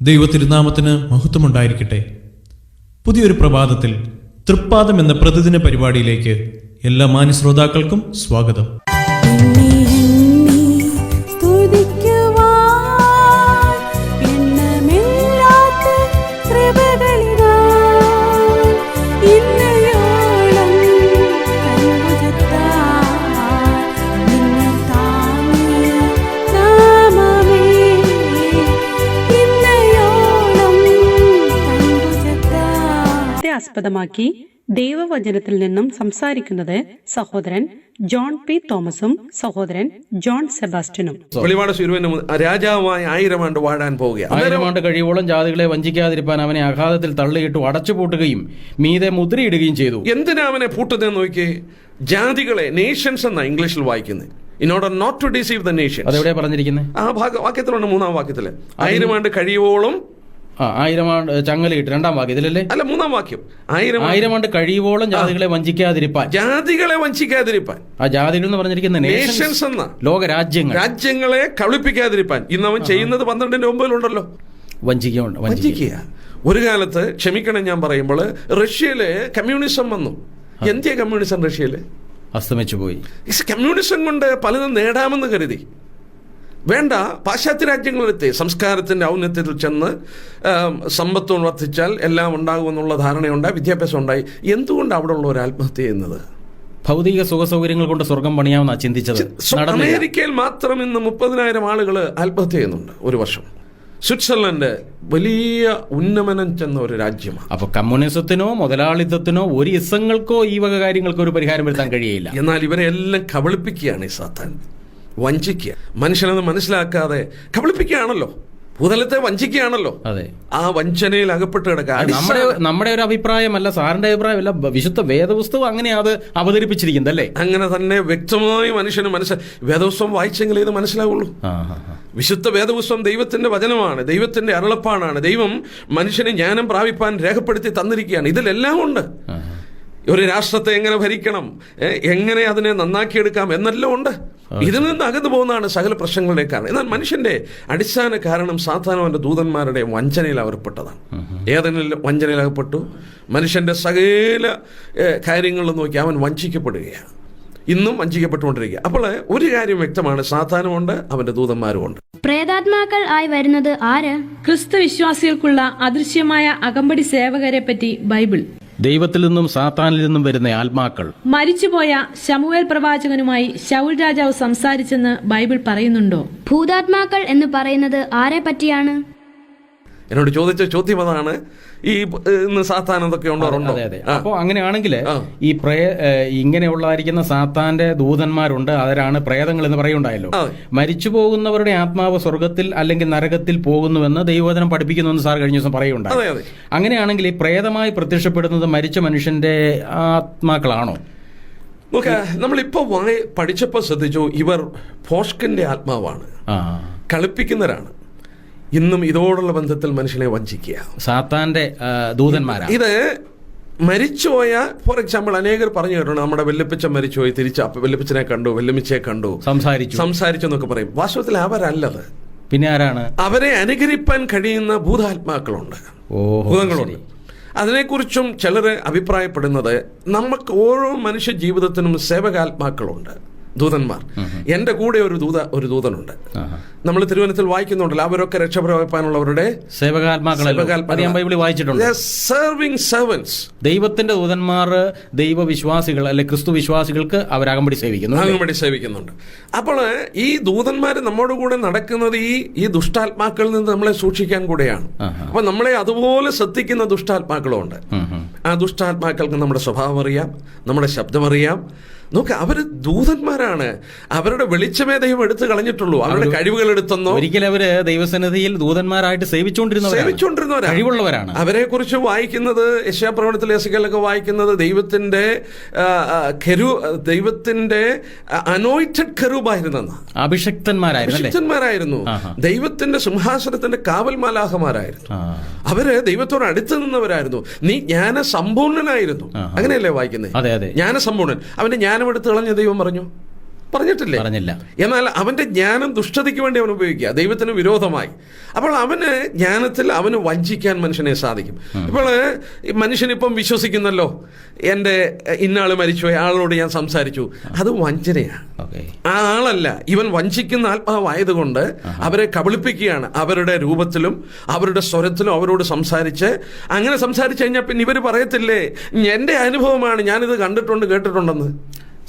ദൈവത്തിരുനാമത്തിന് മഹത്വമുണ്ടായിരിക്കട്ടെ. പുതിയൊരു പ്രഭാതത്തിൽ തൃപ്പാദം എന്ന പ്രതിദിന പരിപാടിയിലേക്ക് എല്ലാ മാന്യ ശ്രോതാക്കൾക്കും സ്വാഗതം. ആസ്പദമാക്കി ദൈവവചനത്തിൽ നിന്നും സംസാരിക്കുന്നത് സഹോദരൻ ജോൺ പി തോമസും സഹോദരൻ ജോൺ സെബാസ്റ്റ്യനും. വെളിപാട് രാജാവായി 1000 ആണ്ട് വാഴാൻ പോവുകയാണ്. 1000 ആണ്ട് കഴിയോളം ജാതികളെ വഞ്ചിക്കാതിരിപ്പാൻ അവനെ അഗാധത്തിൽ തള്ളിയിട്ടു അടച്ചുപൂട്ടുകയും മീതെ മുദ്രയിടുകയും ചെയ്തു. എന്തിനാ അവനെ പൂട്ടുന്നതെന്ന് നോക്കിയേ. ജാതികളെ, നേഷൻസ് എന്നാ ഇംഗ്ലീഷിൽ വായിക്കുന്നത്. In order not to deceive the nations. അതെവിടെയാ പറഞ്ഞിരിക്കുന്നത്? ആ വാക്യത്തിലുണ്ട്, 3-ാം വാക്യത്തില്. 1000 ആണ്ട് കഴിയോളം 1000 ആണ്ട് ചങ്ങലയിട്ട് 2-ാം വാക്യത്തിലല്ലേ? അല്ല, 3-ാം വാക്യം. 1000 ആണ്ട് കഴിയുവോളം ജാതികളെ വഞ്ചിക്കാതിരിപ്പാൻ. ജാതികളെ വഞ്ചിക്കാതിരിപ്പാൻ. ആ ജാതികൾ എന്ന് പറഞ്ഞിരിക്കുന്ന നേഷൻസ് എന്ന രാജ്യങ്ങളെ കളിപ്പിക്കാതിരിപ്പാൻ. ഇന്ന് അവൻ ചെയ്യുന്നത് 12:9 വഞ്ചിക്കുക. ഒരു കാലത്ത്, ക്ഷമിക്കണം ഞാൻ പറയുമ്പോൾ, റഷ്യയില് കമ്മ്യൂണിസം വന്നു. എന്തിയ കമ്മ്യൂണിസം റഷ്യയില് അസ്തമിച്ചു പോയി. കമ്മ്യൂണിസം കൊണ്ട് പലതും നേടാമെന്ന് കരുതി. വേണ്ട, പാശ്ചാത്യ രാജ്യങ്ങളിലെത്തി സംസ്കാരത്തിന്റെ ഔന്നത്യത്തിൽ ചെന്ന് സമ്പത്ത് വർദ്ധിച്ചാൽ എല്ലാം ഉണ്ടാകുമെന്നുള്ള ധാരണയുണ്ടായി, വിദ്യാഭ്യാസം ഉണ്ടായി. എന്തുകൊണ്ട് അവിടെ ഉള്ള ഒരു ആത്മഹത്യ ചെയ്യുന്നത്? ഭൗതിക സുഖ സൗകര്യങ്ങൾ കൊണ്ട് സ്വർഗം പണിയാമെന്നാ ചിന്തിച്ചത്. അമേരിക്കയിൽ മാത്രം ഇന്ന് 30,000 ആളുകൾ ആത്മഹത്യ ചെയ്യുന്നുണ്ട് ഒരു വർഷം. സ്വിറ്റ്സർലൻഡ് വലിയ ഉന്നമനം ചെന്ന ഒരു രാജ്യമാണ്. അപ്പൊ കമ്മ്യൂണിസത്തിനോ മുതലാളിത്തത്തിനോ ഒരു ഇസങ്ങൾക്കോ ഈ വക കാര്യങ്ങൾക്കോ ഒരു പരിഹാരം വരുത്താൻ കഴിയില്ല. എന്നാൽ ഇവരെ എല്ലാം കബളിപ്പിക്കുകയാണ് ഈ സാത്താൻ. വഞ്ചിക്കുക, മനുഷ്യനെന്ന് മനസ്സിലാക്കാതെ കബളിപ്പിക്കുകയാണല്ലോ, ഭൂതലത്തെ വഞ്ചിക്കുകയാണല്ലോ. അതെ, ആ വഞ്ചനയിൽ അകപ്പെട്ട് കിടക്കുക. നമ്മുടെ ഒരു അഭിപ്രായമല്ല, സാറിന്റെ അഭിപ്രായമല്ല, വിശുദ്ധ വേദപുസ്തകം അങ്ങനെയാ അത് അവതരിപ്പിച്ചിരിക്കുന്നത് അല്ലേ? അങ്ങനെ തന്നെ വ്യക്തമായി മനുഷ്യന് വേദപുസ്തകം വായിച്ചെങ്കിലേ ഇത് മനസ്സിലാവുള്ളൂ. വിശുദ്ധ വേദപുസ്തകം ദൈവത്തിന്റെ വചനമാണ്, ദൈവത്തിന്റെ അരുളപ്പാടാണ്. ദൈവം മനുഷ്യന് ജ്ഞാനം പ്രാപിപ്പാൻ രേഖപ്പെടുത്തി തന്നിരിക്കുകയാണ്. ഇതിലെല്ലാം ഉണ്ട്. ഒരു രാഷ്ട്രത്തെ എങ്ങനെ ഭരിക്കണം, എങ്ങനെ അതിനെ നന്നാക്കിയെടുക്കാം എന്നെല്ലാം ഉണ്ട്. ഇതിൽ നിന്ന് അകന്നു പോകുന്നതാണ് സകല പ്രശ്നങ്ങളുടെ കാരണം. എന്നാൽ മനുഷ്യന്റെ അടിസ്ഥാന കാരണം സാധാരണ ദൂതന്മാരുടെ വഞ്ചനയിൽ അകപ്പെട്ടതാണ്. ഏതെങ്കിലും വഞ്ചനയിൽ അകപ്പെട്ടു. മനുഷ്യന്റെ സകല കാര്യങ്ങളും നോക്കി അവൻ വഞ്ചിക്കപ്പെടുകയാണ്. ഇന്നും വഞ്ചിക്കപ്പെട്ടുകൊണ്ടിരിക്കുക. അപ്പോൾ ഒരു കാര്യം വ്യക്തമാണ്, സാധാരണമുണ്ട്, അവന്റെ ദൂതന്മാരുമുണ്ട്. പ്രേതാത്മാക്കൾ ആയി വരുന്നത് ആര്? ക്രിസ്തു വിശ്വാസികൾക്കുള്ള അദൃശ്യമായ അകമ്പടി സേവകരെ പറ്റി ബൈബിൾ. ദൈവത്തിൽ നിന്നും സാത്താനിൽ നിന്നും വരുന്ന ആത്മാക്കൾ. മരിച്ചുപോയ ശമൂവേൽ പ്രവാചകനുമായി ശൗൽ രാജാവ് സംസാരിച്ചെന്ന് ബൈബിൾ പറയുന്നുണ്ടോ? ഭൂതാത്മാക്കൾ എന്ന് പറയുന്നത് ആരെ പറ്റിയാണ്? എന്നോട് ചോദിച്ച ചോദ്യം അതാണ്. ഈ ഇന്ന് സാത്താൻ എന്തൊക്കെ ഉണ്ടോ? അപ്പോൾ അങ്ങനെയാണെങ്കിൽ ഈ ഇങ്ങനെയുള്ളതായിരിക്കുന്ന സാത്താന്റെ ദൂതന്മാരുണ്ട്, അവരാണ് പ്രേതങ്ങൾ എന്ന് പറയുണ്ടായല്ലോ. മരിച്ചു പോകുന്നവരുടെ ആത്മാവ് സ്വർഗത്തിൽ അല്ലെങ്കിൽ നരകത്തിൽ പോകുന്നുവെന്ന് ദൈവവചനം പഠിപ്പിക്കുന്നുവെന്ന് സാർ കഴിഞ്ഞ ദിവസം പറയുണ്ടായി. അങ്ങനെയാണെങ്കിൽ ഈ പ്രേതമായി പ്രത്യക്ഷപ്പെടുന്നത് മരിച്ച മനുഷ്യന്റെ ആത്മാക്കളാണോ? നമ്മളിപ്പോ പഠിച്ചപ്പോ ശ്രദ്ധിച്ചു, ഇവർ ഫോഷ്കിന്റെ ആത്മാവാണ്, കളിപ്പിക്കുന്നവരാണ്. ഇന്നും ഇതോടുള്ള ബന്ധത്തിൽ മനുഷ്യനെ വഞ്ചിക്കുക സാത്താന്റെ ദൂതന്മാരാണ്. ഇത് മരിച്ചുപോയ, ഫോർ എക്സാമ്പിൾ, അനേകർ പറഞ്ഞു കേട്ടോ, നമ്മുടെ വെല്ലുപ്പിച്ച മരിച്ചുപോയി, തിരിച്ച് വെല്ലുപ്പിച്ചനെ കണ്ടു, വെല്ലുമിച്ചയെ കണ്ടു, സംസാരിച്ചു എന്നൊക്കെ പറയും. വാസ്തവത്തിൽ അവരല്ലത്. പിന്നെ ആരാണ്? അവരെ അനുകരിപ്പാൻ കഴിയുന്ന ഭൂതാത്മാക്കളുണ്ട്, ഭൂതങ്ങളുണ്ട്. അതിനെക്കുറിച്ചും ചിലർ അഭിപ്രായപ്പെടുന്നത്, നമുക്ക് ഓരോ മനുഷ്യ ജീവിതത്തിനും സേവകാത്മാക്കളുണ്ട്, ദൂതന്മാർ. എന്റെ കൂടെ ഒരു ദൂതനുണ്ട്. നമ്മൾ തിരുവനന്തപുരത്തിൽ വായിക്കുന്നുണ്ടല്ലോ, അവരൊക്കെ രക്ഷപ്രാപിപ്പാനുള്ളവരുടെ ദൈവത്തിന്റെ ദൂതന്മാർ ദൈവവിശ്വാസികൾ അല്ലെ ക്രിസ്തു വിശ്വാസികൾക്ക് അവർ അകമ്പടി സേവിക്കുന്നുണ്ട്. അപ്പോൾ ഈ ദൂതന്മാർ നമ്മോട് കൂടെ നടക്കുന്നത് ഈ ദുഷ്ടാത്മാക്കളിൽ നിന്ന് നമ്മളെ സൂക്ഷിക്കാൻ കൂടെയാണ്. അപ്പൊ നമ്മളെ അതുപോലെ ശ്രദ്ധിക്കുന്ന ദുഷ്ടാത്മാക്കളുണ്ട്. ആ ദുഷ്ടാത്മാക്കൾക്ക് നമ്മുടെ സ്വഭാവം അറിയാം, നമ്മുടെ ശബ്ദമറിയാം. നോക്ക്, അവര് ദൂതന്മാരാണ്. അവരുടെ വെളിച്ചമേ ദൈവം എടുത്തു കളഞ്ഞിട്ടുള്ളൂ, അവരുടെ കഴിവുകൾ എടുത്തെന്നോ. ഒരിക്കലും അവര് ദൈവസന്നിധിയിൽ ദൂതന്മാരായിട്ട് സേവിച്ചുകൊണ്ടിരുന്നവരാണ്. അവരെ കുറിച്ച് വായിക്കുന്നത് യെശയ്യാപ്രവചനത്തിൽ, എസെക്കിയേലൊക്കെ വായിക്കുന്നത് ദൈവത്തിന്റെ അനോയിന്റഡ് കെറൂബായിരുന്നെന്ന്. അഭിഷിക്തന്മാരായിരുന്നു. ദൈവത്തിന്റെ സിംഹാസനത്തിന്റെ കാവൽ മാലാഖമാരായിരുന്നു. അവര് ദൈവത്തോട് അടുത്ത് നിന്നവരായിരുന്നു. നീ ജ്ഞാനസമ്പൂർണനായിരുന്നു, അങ്ങനെയല്ലേ വായിക്കുന്നത്? ജ്ഞാനസമ്പൂർണൻ. അവന്റെ ജ്ഞാനം എടുത്ത് കളഞ്ഞ ദൈവം പറഞ്ഞു, പറഞ്ഞിട്ടില്ലേ? പറഞ്ഞില്ല. എന്നാൽ അവന്റെ ജ്ഞാനം ദുഷ്ടതയ്ക്ക് വേണ്ടി അവൻ ഉപയോഗിക്കുക, ദൈവത്തിന് വിരോധമായി. അപ്പോൾ അവന് ജ്ഞാനത്തിൽ അവന് വഞ്ചിക്കാൻ മനുഷ്യനെ സാധിക്കും. ഇപ്പോൾ മനുഷ്യനിപ്പം വിശ്വസിക്കുന്നല്ലോ, എൻ്റെ ഇന്നാള് മരിച്ചുപോയി, ആളോട് ഞാൻ സംസാരിച്ചു, അത് വഞ്ചനയാണ്. ആ ആളല്ല, ഇവൻ വഞ്ചിക്കുന്ന ആത്മാവായതുകൊണ്ട് അവരെ കബളിപ്പിക്കുകയാണ്. അവരുടെ രൂപത്തിലും അവരുടെ സ്വരത്തിലും അവരോട് സംസാരിച്ച്, അങ്ങനെ സംസാരിച്ചു കഴിഞ്ഞാൽ പിന്നെ ഇവർ പറയത്തില്ലേ എൻ്റെ അനുഭവമാണ്, ഞാനിത് കണ്ടിട്ടുണ്ട് കേട്ടിട്ടുണ്ടെന്ന്.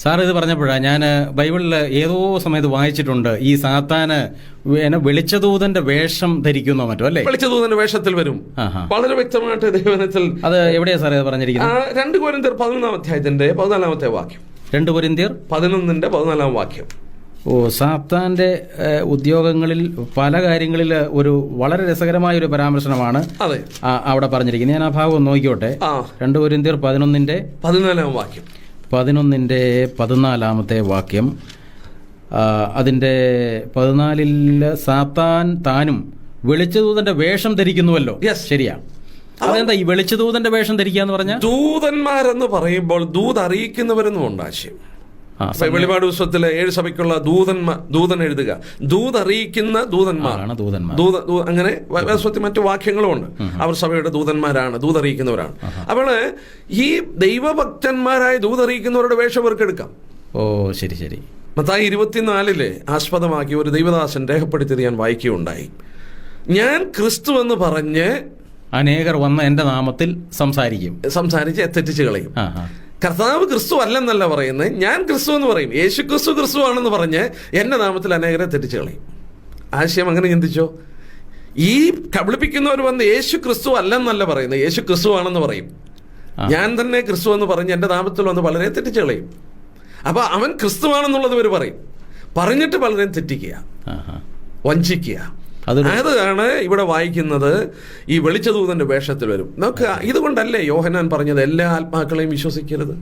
സാർ ഇത് പറഞ്ഞപ്പോഴാണ് ഞാൻ ബൈബിളിൽ ഏതോ സമയത്ത് വായിച്ചിട്ടുണ്ട്, ഈ സാത്താന് വെളിച്ചദൂതന്റെ വേഷം ധരിക്കുന്നോ മറ്റോ അല്ലേ? വെളിച്ചദൂതന്റെ വേഷത്തിൽ വരും, വളരെ വ്യക്തമായിട്ട് ദൈവവചനത്തിൽ. അത് എവിടെയാ സാർ ഇത് പറഞ്ഞിരിക്കുന്നത്? 2 കൊരിന്ത്യർ 11-ാം അധ്യായത്തിന്റെ 14-ാമത്തെ വാക്യം. 2 കൊരിന്ത്യർ 11-ന്റെ 14-ാം വാക്യം. സാത്താന്റെ ഉദ്യോഗങ്ങളിൽ പല കാര്യങ്ങളിൽ ഒരു വളരെ രസകരമായ ഒരു പരാമർശനമാണ് അവിടെ പറഞ്ഞിരിക്കുന്നത്. ഞാൻ ആ ഭാഗം ഒന്ന് നോക്കിക്കോട്ടെ. 2 കൊരിന്ത്യർ 11-ന്റെ 14-ാം വാക്യം. 11-ന്റെ 14-ാമത്തെ വാക്യം. അതിന്റെ 14 സാത്താൻ താനും വെളിച്ചദൂതന്റെ വേഷം ധരിക്കുന്നുവല്ലോ. ശരിയാ. അതെന്താ ഈ വെളിച്ചദൂതന്റെ വേഷം ധരിക്കാന്ന് പറഞ്ഞ? ദൂതന്മാരെന്ന് പറയുമ്പോൾ ദൂത് അറിയിക്കുന്നവരെന്നും ഉണ്ട് ആശയം. വെളിപാട് പുസ്തകത്തിലെ 7 സഭയ്ക്കുള്ള ദൂതൻ എഴുതുക, ദൂത് അറിയിക്കുന്ന ദൂതന്മാരാണ് ദൂതന്മാർ. അങ്ങനെ മറ്റു വാക്യങ്ങളും ഉണ്ട്. അവർ സഭയുടെ ദൂതന്മാരാണ്, ദൂതറിയിക്കുന്നവരാണ്. അപ്പോൾ ഈ ദൈവഭക്തന്മാരായ ദൂതറിയിക്കുന്നവരുടെ വേഷം അവർക്ക് എടുക്കാം. ശരി ശരി. മത്തായി 24 ആസ്പദമാക്കി ഒരു ദൈവദാസൻ രേഖപ്പെടുത്തിയത് ഞാൻ വായിക്കുകയുണ്ടായി. ഞാൻ ക്രിസ്തു എന്ന് പറഞ്ഞ് അനേകർ വന്ന് എന്റെ നാമത്തിൽ സംസാരിച്ച് തെറ്റിച്ച് കളയും. കർത്താവ് ക്രിസ്തു അല്ലെന്നല്ല പറയുന്നത്, ഞാൻ ക്രിസ്തു എന്ന് പറയും. യേശു ക്രിസ്തു ആണെന്ന് പറഞ്ഞ് എന്റെ നാമത്തിൽ അനേകരെ തെറ്റിച്ച് കളയും. ആശയം അങ്ങനെ ചിന്തിച്ചോ? ഈ കബളിപ്പിക്കുന്നവർ വന്ന് യേശു ക്രിസ്തു അല്ലെന്നല്ല പറയുന്നത്, യേശു ക്രിസ്തു ആണെന്ന് പറയും. ഞാൻ തന്നെ ക്രിസ്തു എന്ന് പറഞ്ഞ് എന്റെ നാമത്തിൽ വന്ന് പലരെ തെറ്റിച്ച് കളയും. അപ്പൊ അവൻ ക്രിസ്തുവാണെന്നുള്ളത് ഇവർ പറയും, പറഞ്ഞിട്ട് പലരെയും തെറ്റിക്കുക, വഞ്ചിക്കുക. അതാണ് ഇവിടെ വായിക്കുന്നത്. ഈ വെളിച്ചദൂതന്റെ വേഷത്തിൽ വരും. നമുക്ക് ഇതുകൊണ്ടല്ലേ യോഹന്നാൻ പറഞ്ഞത് എല്ലാ ആത്മാക്കളെയും വിശ്വസിക്കരുത്.